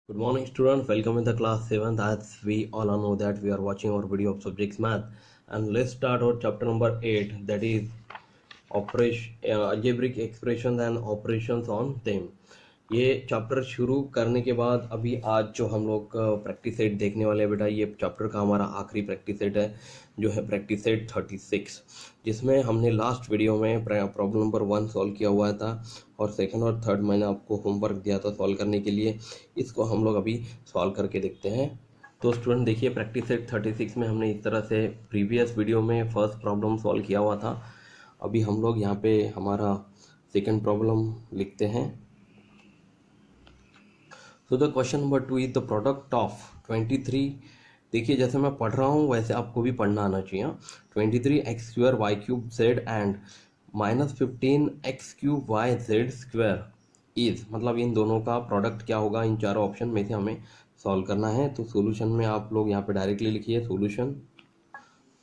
Good morning, students. Welcome in the class 7th. As we all know that we are watching our video of subjects math, and let's start our chapter number 8, that is algebraic expressions and operations on them. ये chapter शुरू करने के बाद अभी आज जो हम लोग प्रैक्टिस सेट देखने वाले हैं बेटा, ये चैप्टर का हमारा आखिरी प्रैक्टिस सेट है जो है प्रैक्टिस सेट 36, जिसमें हमने लास्ट वीडियो में प्रॉब्लम नंबर 1 सॉल्व किया हुआ था और सेकंड और थर्ड मैंने आपको होमवर्क दिया था सॉल्व करने के लिए। इसको हम लोग अभी सॉल्व करके देखते हैं। तो स्टूडेंट देखिए, प्रैक्टिस सेट 36 में हमने इस तरह से प्रीवियस वीडियो में फर्स्ट प्रॉब्लम सॉल्व किया हुआ था। अभी हम लोग यहाँ पे हमारा सेकेंड प्रॉब्लम लिखते हैं। So the question number 2 is the product of 23। देखिए, जैसे मैं पढ़ रहा हूँ वैसे आपको भी पढ़ना आना चाहिए। 23x² y³ z and -15x³ yz square is, मतलब इन दोनों का प्रोडक्ट क्या होगा, इन चारों ऑप्शन में से हमें सॉल्व करना है। तो सॉल्यूशन में आप लोग यहाँ पे डायरेक्टली लिखिए सॉल्यूशन।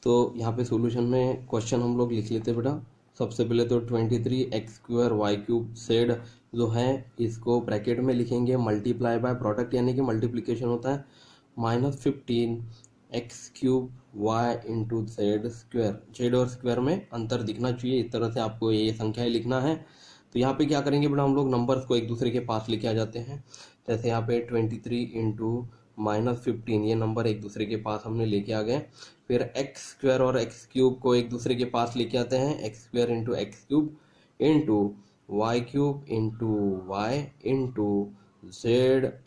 तो यहाँ पे सॉल्यूशन में क्वेश्चन हम लोग लिख लेते हैं बेटा। सबसे पहले तो 23x² y³ z जो है इसको ब्रैकेट में लिखेंगे, मल्टीप्लाई बाय प्रोडक्ट यानी कि मल्टीप्लिकेशन होता है -15x³ y into Z square. Z और स्क्वायर में अंतर दिखना चाहिए, इस तरह से आपको ये संख्याएं लिखना है। तो यहाँ पे क्या करेंगे बेटा, हम लोग नंबर्स को एक दूसरे के पास लेके आ जाते हैं। जैसे यहाँ पे 23 इंटू -15 ये नंबर एक दूसरे के पास हमने लेके आ गए। फिर x² और x³ को एक दूसरे के पास लेके आते हैं, x² into x³ into y³ into y into z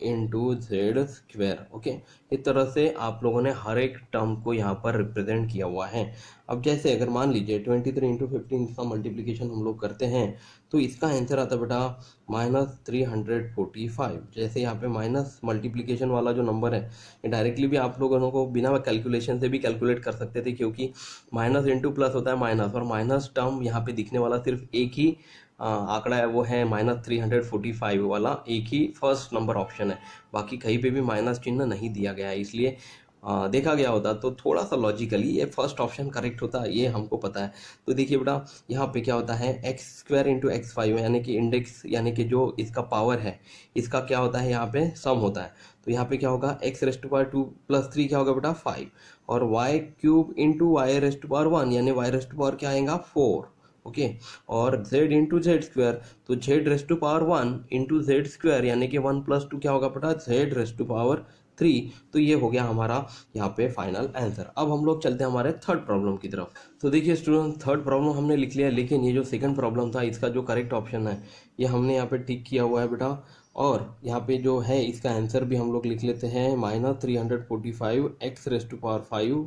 into Z square. Okay, इस तरह से आप लोगों ने हर एक टर्म को यहाँ पर रिप्रेजेंट किया हुआ है। अब जैसे अगर मान लीजिए 23 इंटू 15 इसका मल्टीप्लिकेशन हम लोग करते हैं तो इसका आंसर आता है बेटा -345। जैसे यहाँ पे माइनस मल्टीप्लिकेशन वाला जो नंबर है ये डायरेक्टली भी आप लोगों को बिना कैलकुलेशन से भी कैलकुलेट कर सकते थे, क्योंकि माइनस इंटू प्लस होता है माइनस, और माइनस टर्म यहाँ पे दिखने वाला सिर्फ एक ही आंकड़ा है, वो है -345 वाला, एक ही फर्स्ट नंबर ऑप्शन है। बाकी कहीं पे भी माइनस चिन्ह नहीं दिया गया है, इसलिए देखा गया होता तो थोड़ा सा लॉजिकली ये फर्स्ट ऑप्शन करेक्ट होता है, ये हमको पता है। तो देखिए बेटा, यहाँ पे क्या होता है x² इंटू x5 यानी कि इंडेक्स यानी कि जो इसका पावर है इसका क्या होता है, यहाँ पे सम होता है। तो यहाँ पे क्या होगा x⁻2 + 3 क्या होगा बेटा 5, और y³ इंटू y⁻1 यानी y⁻1 क्या आएगा 4। ओके, और z इंटू जेड स्क्वायर, तो z⁻1 इंटू जेड स्क्वायर यानी कि 1 + 2 क्या होगा बेटा z⁻3। तो ये हो गया हमारा यहाँ पे फाइनल आंसर। अब हम लोग चलते हैं हमारे थर्ड प्रॉब्लम की तरफ। तो देखिए स्टूडेंट, थर्ड प्रॉब्लम हमने लिख लिया, लेकिन ये जो सेकंड प्रॉब्लम था इसका जो करेक्ट ऑप्शन है ये हमने यहाँ पे टिक किया हुआ है बेटा, और यहाँ पे जो है इसका आंसर भी हम लोग लिख लेते हैं -345 x⁵5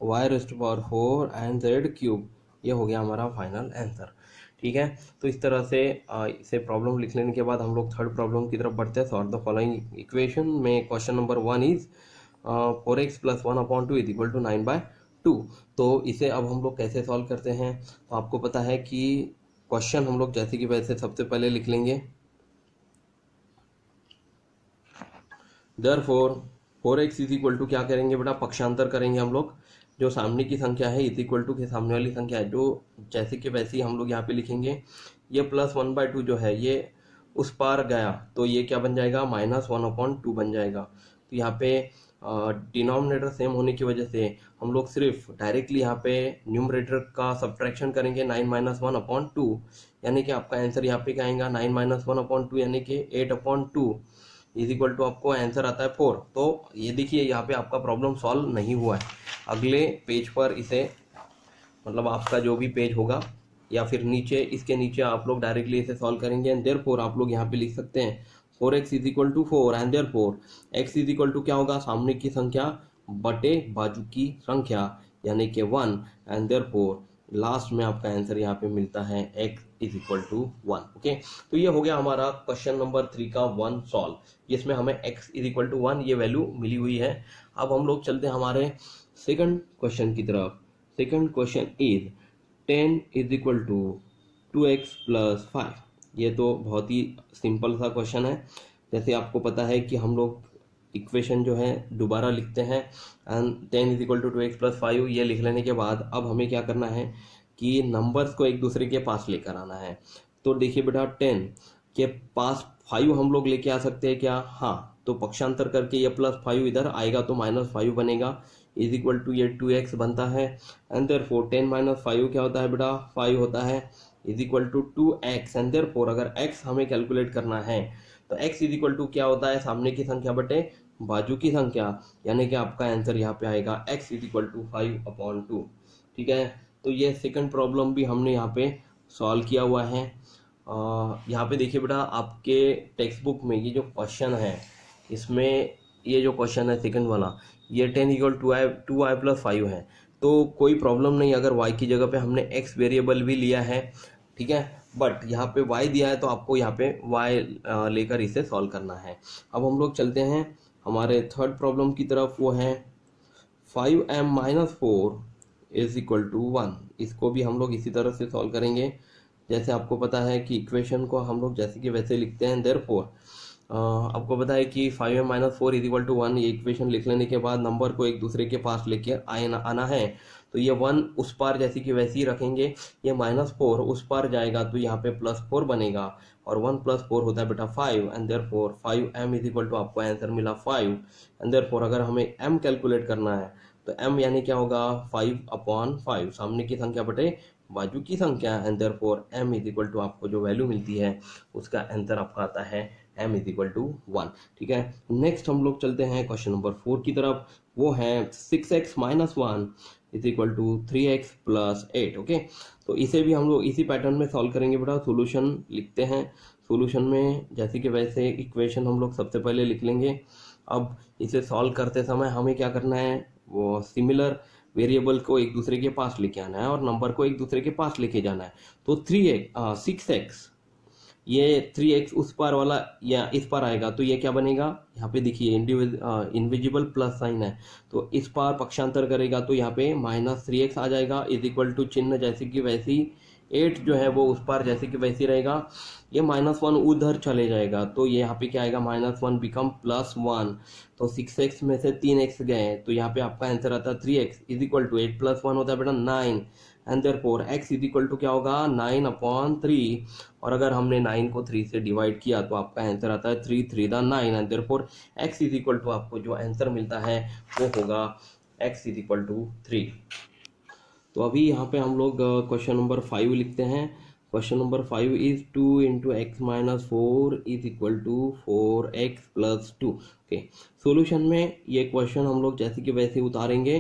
y⁴ एंड z³ ये हो गया हमारा फाइनल आंसर। ठीक है, तो इस तरह से इसे प्रॉब्लम लिख लेने के बाद हम लोग थर्ड प्रॉब्लम की तरफ बढ़ते हैं। सॉल्व द फॉलोइंग इक्वेशन में क्वेश्चन नंबर 1 इज 4x + 1/2 = 9/2। तो इसे अब हम लोग कैसे सॉल्व करते हैं, तो आपको पता है कि क्वेश्चन हम लोग जैसे कि वैसे सबसे पहले लिख लेंगे। देयरफॉर 4x = क्या करेंगे बेटा, पक्षांतर करेंगे हम लोग। जो सामने की संख्या है = के सामने वाली संख्या है, जो जैसे कि वैसे ही हम लोग यहाँ पे लिखेंगे। ये +1/2 जो है ये उस पार गया तो ये क्या बन जाएगा -1/2 बन जाएगा। तो यहाँ पे डिनोमिनेटर सेम होने की वजह से हम लोग सिर्फ डायरेक्टली यहाँ पे न्यूमरेटर का सब्ट्रैक्शन करेंगे 9 - 1/2, यानी कि आपका आंसर यहाँ पे क्या आएगा 9 - 1/2 यानी कि 8/2 = आपको आंसर आता है 4। तो ये देखिए यहाँ पे आपका प्रॉब्लम सॉल्व नहीं हुआ है। अगले पेज पर इसे, मतलब आपका जो भी पेज होगा या फिर नीचे इसके नीचे आप लोग डायरेक्टली इसे सॉल्व करेंगे। एंड देयरफॉर आप लोग यहाँ पे लिख सकते हैं 4x = 4 एंड देयरफॉर x = क्या होगा, सामने की संख्या बटे बाजू की संख्या यानी कि 1, एंड देयरफॉर लास्ट में आपका आंसर यहाँ पे मिलता है x = 1। ओके, तो ये हो गया हमारा क्वेश्चन नंबर 3 का 1 सॉल्व, जिसमें हमें x = 1 ये वैल्यू मिली हुई है। अब हम लोग चलते हैं हमारे सेकंड क्वेश्चन की तरफ। Second question is 10 = 2x + 5। ये तो बहुत ही सिंपल सा क्वेश्चन है। जैसे आपको पता है कि हम लोग इक्वेशन जो है दोबारा लिखते हैं, एंड 10 = 2x + 5 ये लिख लेने के बाद अब हमें क्या करना है कि नंबर्स को एक दूसरे के पास लेकर आना है। तो देखिए बेटा 10 के पास 5 हम लोग लेके आ सकते हैं क्या? हाँ, तो पक्षांतर करके ये +5 इधर आएगा तो -5 बनेगा, इज इक्वल टू ये 2x बनता है। एंड देयरफॉर 10 - 5 क्या होता है बेटा? 5 होता है, is equal to 2x। And therefore अगर x हमें कैलकुलेट करना है तो x इज इक्वल टू क्या होता है? सामने की संख्या बटे बाजू की संख्या, यानी कि आपका आंसर यहाँ पे आएगा x इज इक्वल टू 5/2। ठीक है, तो ये सेकंड प्रॉब्लम भी हमने यहाँ पे सॉल्व किया हुआ है। यहाँ पे देखिए बेटा, आपके टेक्स्ट बुक में ये जो क्वेश्चन है, इसमें ये जो क्वेश्चन है सेकंड वाला, ये 10 इक्वल टू आई प्लस 5 है। तो कोई प्रॉब्लम नहीं अगर y की जगह पे हमने x वेरिएबल भी लिया है, ठीक है, बट यहाँ पे y दिया है तो आपको यहाँ पे y लेकर इसे सॉल्व करना है। अब हम लोग चलते हैं हमारे थर्ड प्रॉब्लम की तरफ, वो है 5m - 4 इज इक्वल टू 1। इसको भी हम लोग इसी तरह से सॉल्व करेंगे। जैसे आपको पता है कि इक्वेशन को हम लोग जैसे कि वैसे लिखते हैं। देयरफॉर आपको पता है कि 5m - 4 इज इक्वल टू 1, ये इक्वेशन लिख लेने के बाद नंबर को एक दूसरे के पास लेके आना है। तो ये 1 उस पार जैसे कि वैसे ही रखेंगे, ये -4 उस पार जाएगा तो यहाँ पे +4 बनेगा, और 1 + 4 होता है बेटा 5। And therefore 5m is equal to आपको आंसर मिला 5। एंड देयरफॉर अगर हमें m कैलकुलेट करना है तो m यानी क्या होगा? 5/5, सामने की संख्या बटे बाजू की संख्या। And therefore m is equal to आपको जो वैल्यू मिलती है उसका आंसर आपका आता है m इज इक्वल टू 1। ठीक है, नेक्स्ट हम लोग चलते हैं क्वेश्चन नंबर 4 की तरफ, वो है 6x - 1 is equal to 3x + 8। Okay, तो इसे भी हम लोग इसी पैटर्न में सॉल्व करेंगे बेटा। सॉल्यूशन लिखते हैं, सॉल्यूशन में जैसे कि वैसे इक्वेशन हम लोग सबसे पहले लिख लेंगे। अब इसे सॉल्व करते समय हमें क्या करना है? वो सिमिलर वेरिएबल को एक दूसरे के पास लेके आना है और नंबर को एक दूसरे के पास लेके जाना है। तो 6x, ये 3x उस पार वाला या इस पार आएगा तो ये क्या बनेगा? यहाँ पे देखिए इनविजिबल प्लस साइन है, तो इस पार पक्षांतर करेगा तो यहाँ पे -3x आ जाएगा, इज इक्वल टू चिन्ह जैसे कि वैसी 8 जो है वो उस पार जैसे कि वैसी रहेगा। ये -1 उधर चले जाएगा तो ये यहाँ पे क्या आएगा? -1 बिकम +1। तो 6x में से 3x गए तो यहाँ पे आपका आंसर आता है 3x इज इक्वल टू 8 + 1 होता है बेटा 9। And therefore x is equal to क्या होगा? 9/3। और अगर हमने 9 को 3 से डिवाइड किया तो आपका आंसर आता है 3 3 9। And therefore x is equal to आपको जो आंसर मिलता है वो होगा x इज इक्वल टू 3। तो अभी यहाँ पे हम लोग क्वेश्चन नंबर 5 लिखते हैं। Question number 5 is 2 × x - 4 is equal to 4x + 2। Okay, solution में ये क्वेश्चन हम लोग जैसे कि वैसे उतारेंगे।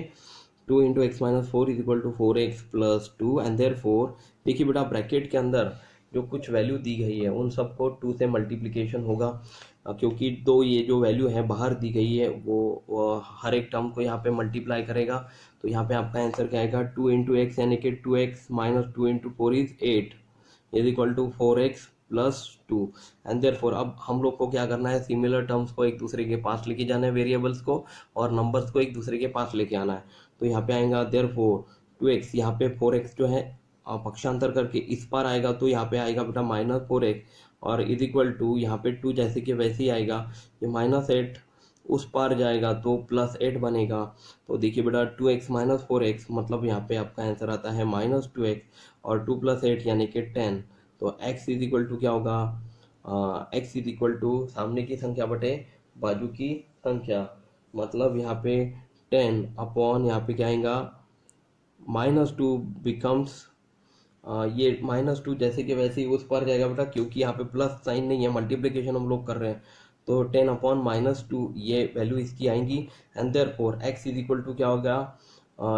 2 × x - 4 is equal to 4x + 2। And therefore देखिए बेटा, ब्रैकेट के अंदर जो कुछ वैल्यू दी गई है उन सबको 2 से मल्टीप्लिकेशन होगा, क्योंकि दो ये जो वैल्यू है बाहर दी गई है वो हर एक टर्म को यहाँ पे मल्टीप्लाई करेगा। तो यहाँ पे आपका आंसर क्या आएगा? 2 × x यानी कि 2x - 2 × 4 is 8 is equal to 4x + 2। And therefore अब हम लोग को क्या करना है? सिमिलर टर्म्स को एक दूसरे के पास लेके जाना है, वेरिएबल्स को, और नंबर्स को एक दूसरे के पास लेके आना है। तो यहाँ पे आएगा देयरफॉर 2x, यहाँ पे 4x जो है पक्षांतर करके इस पार आएगा तो यहाँ पे आएगा बेटा -4x, और इज इक्वल टू यहाँ पे 2 जैसे कि वैसे ही आएगा, ये -8 उस पार जाएगा तो +8 बनेगा। तो देखिए बेटा 2x - 4x मतलब यहाँ पे आपका आंसर आता है -2x, और 2 + 8 यानी कि 10। तो x इज इक्वल टू क्या होगा? x इज इक्वल टू सामने की संख्या बटे बाजू की संख्या, मतलब यहाँ पे 10 अपॉन यहाँ पे क्या आएगा? -2 बिकम्स ये -2 जैसे कि वैसे ही उस पर जाएगा बेटा, क्योंकि यहाँ पे प्लस साइन नहीं है, मल्टीप्लिकेशन हम लोग कर रहे हैं। तो 10/-2 ये वैल्यू इसकी आएंगी। And therefore x is equal to क्या होगा?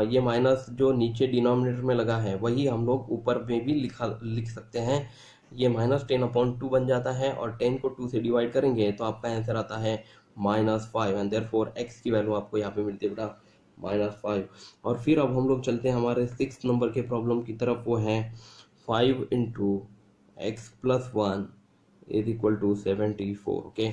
ये माइनस जो नीचे डिनोमिनेटर में लगा है वही हम लोग ऊपर में भी लिख सकते हैं। ये -10/2 बन जाता है, और 10 को 2 से डिवाइड करेंगे तो आपका आंसर आता है -5। एंड देयरफॉर x की वैल्यू आपको यहाँ पे मिलती है बेटा -5। और फिर अब हम लोग चलते हैं हमारे 6 नंबर के प्रॉब्लम की तरफ, वो है 5 × x + 1 is equal to 74। Okay,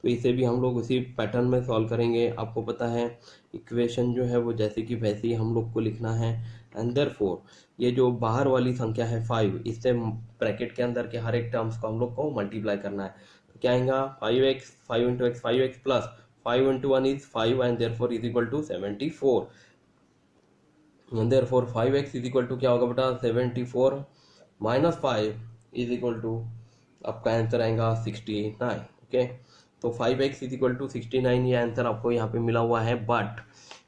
तो इसे भी हम लोग उसी पैटर्न में सॉल्व करेंगे। आपको पता है इक्वेशन जो है वो जैसे कि वैसे ही हम लोग को लिखना है। एंड देयरफॉर ये जो बाहर वाली संख्या है 5, इससे ब्रैकेट के अंदर के हर एक टर्म्स को हम लोग को मल्टीप्लाई करना है। तो क्या आएगा? 5x 5 × x 5x + 5 × 1 is 5, and therefore is equal to 74। and therefore 5x is equal to क्या होगा बेटा? 74 - 5 is equal to आपका आंसर आएगा 69। ओके, तो 5x इज इक्वल टू 69 ये आंसर आपको यहाँ पे मिला हुआ है, बट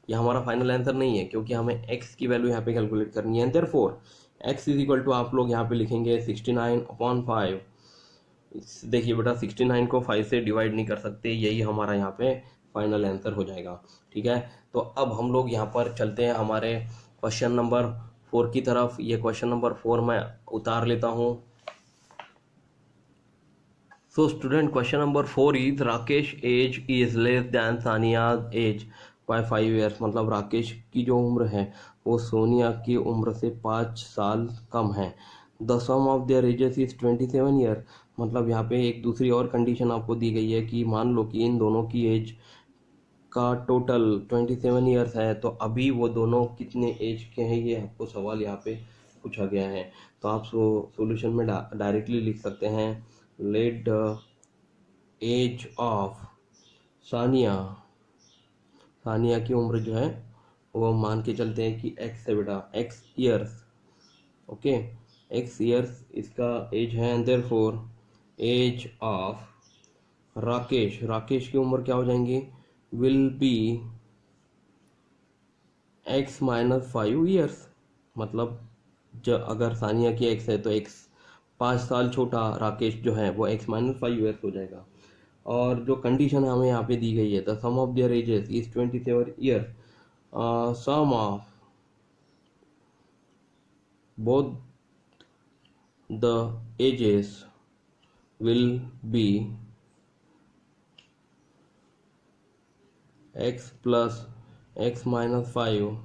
ये हमारा फाइनल आंसर नहीं है क्योंकि हमें x की वैल्यू यहाँ पे कैलकुलेट करनी है। Therefore x is equal to आप लोग यहाँ पे लिखेंगे 69/5। देखिए बेटा 69 को 5 से डिवाइड नहीं कर सकते, यही हमारा यहाँ पे फाइनल आंसर हो जाएगा। ठीक है, तो अब हम लोग यहाँ पर चलते हैं हमारे क्वेश्चन नंबर 4 की तरफ। ये क्वेश्चन नंबर 4 मैं उतार लेता हूँ। So student, question number 4 is Rakesh age is less than Saniya's age by 5 years। मतलब राकेश की जो उम्र है वो सोनिया की उम्र से 5 साल कम है। The sum of their ages is 27 year। मतलब यहाँ पे एक दूसरी और कंडीशन आपको दी गई है कि मान लो कि इन दोनों की एज का टोटल 27 ईयर्स है, तो अभी वो दोनों कितने एज के हैं ये आपको सवाल यहाँ पे पूछा गया है। तो आप सॉल्यूशन में डायरेक्टली लिख सकते हैं, let the age of Sania, Sania की उम्र जो है वो मान के चलते हैं कि x है बेटा, x years. Okay, x years इसका एज है, and therefore age of Rakesh, Rakesh की उम्र क्या हो जाएंगी, will be x minus 5 years. मतलब जब अगर सानिया की x है तो x 5 साल छोटा राकेश जो है वो x माइनस 5 ईयर्स हो जाएगा। और जो कंडीशन हमें यहाँ पे दी गई है, the sum of their ages is 27 year, sum of both the ages will be x plus x minus 5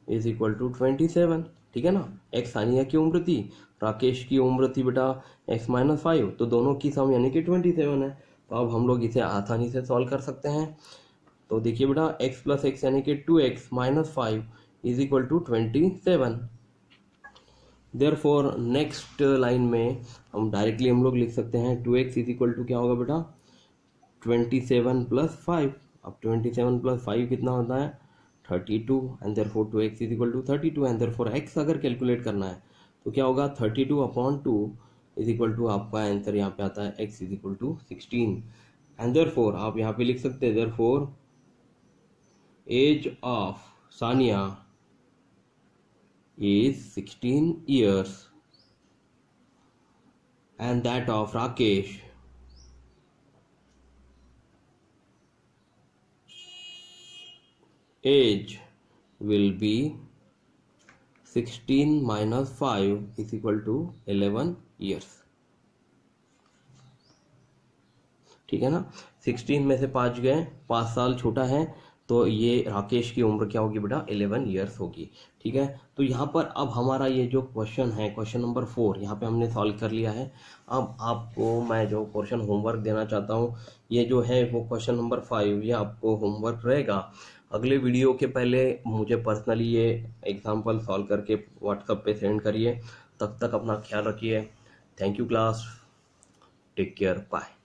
is equal to 27। ठीक है ना, x सानिया की उम्र थी, राकेश की उम्र थी बेटा x माइनस 5, तो दोनों की सम यानी कि 27 है। तो अब हम लोग इसे आसानी से सॉल्व कर सकते हैं। तो देखिए बेटा x प्लस एक्स यानी कि 2x minus 5 is equal to 27। Therefore next line में हम डायरेक्टली हम लोग लिख सकते हैं 2x इज इक्वल टू क्या होगा बेटा 27 प्लस 5। अब 27 प्लस 5 कितना होता है 32, and therefore 2x is equal to 32, and therefore x अगर कैलकुलेट करना है तो क्या होगा 32/2 इज इक्वल टू आपका आंसर यहाँ पे आता है x is equal to 16। And therefore आप यहाँ पे लिख सकते हैं, therefore age of Sania is 16 years and that of Rakesh age will be 16 minus 5 is equal to 11 years। ठीक है ना, 16 में से 5 गए, 5 साल छोटा है, तो ये राकेश की उम्र क्या होगी बेटा 11 ईयर्स होगी। ठीक है, तो यहाँ पर अब हमारा ये जो क्वेश्चन है क्वेश्चन नंबर 4 यहाँ पे हमने सॉल्व कर लिया है। अब आपको मैं जो क्वेश्चन होमवर्क देना चाहता हूँ ये जो है वो क्वेश्चन नंबर 5 ये आपको होमवर्क रहेगा। अगले वीडियो के पहले मुझे पर्सनली ये एग्जाम्पल सॉल्व करके व्हाट्सएप पे सेंड करिए। तब तक अपना ख्याल रखिए। Thank you class, take care, bye.